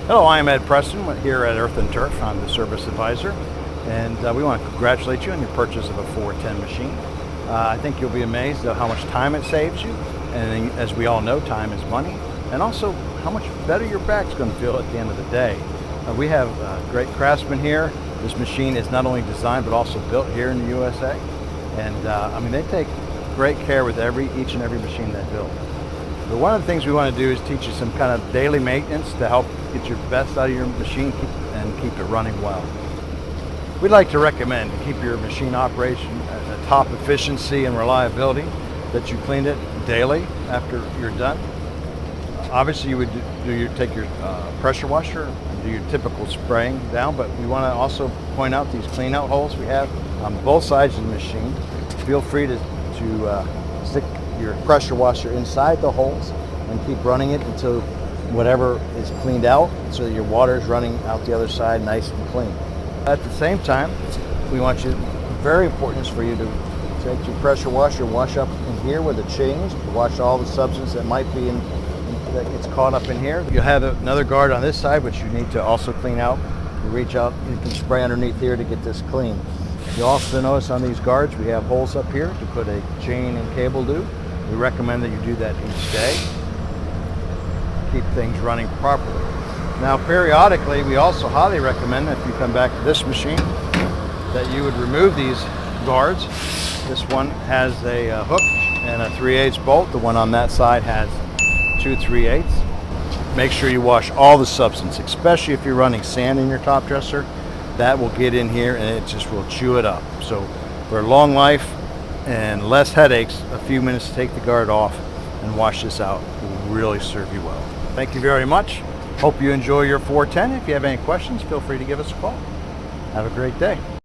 Hello, I'm Ed Preston here at Earth and Turf. I'm the service advisor, and we want to congratulate you on your purchase of a 410 machine. I think you'll be amazed at how much time it saves you, and as we all know, time is money, and also how much better your back's going to feel at the end of the day. We have great craftsmen here. This machine is not only designed but also built here in the USA, and I mean, they take great care with each and every machine they build. But one of the things we want to do is teach you some kind of daily maintenance to help get your best out of your machine and keep it running well. We'd like to recommend to keep your machine operation at a top efficiency and reliability that you clean it daily after you're done. Obviously, you would take your pressure washer and do your typical spraying down, but we want to also point out these clean out holes we have on both sides of the machine. Feel free to stick your pressure washer inside the holes and keep running it until whatever is cleaned out, so that your water is running out the other side nice and clean. At the same time, we want you, very important is for you to take your pressure washer and wash up in here with a change to wash all the substance that might be that gets caught up in here. You'll have another guard on this side which you need to also clean out. You reach out, you can spray underneath here to get this clean. You'll also notice on these guards we have holes up here to put a chain and cable do. We recommend that you do that each day. Keep things running properly. Now, periodically, we also highly recommend that if you come back to this machine, that you would remove these guards. This one has a hook and a 3/8 bolt. The one on that side has 2 3/8. Make sure you wash all the substance, especially if you're running sand in your top dresser. That will get in here and it just will chew it up. So for a long life and less headaches, a few minutes to take the guard off and wash this out will really serve you well. Thank you very much. Hope you enjoy your 410. If you have any questions, feel free to give us a call. Have a great day.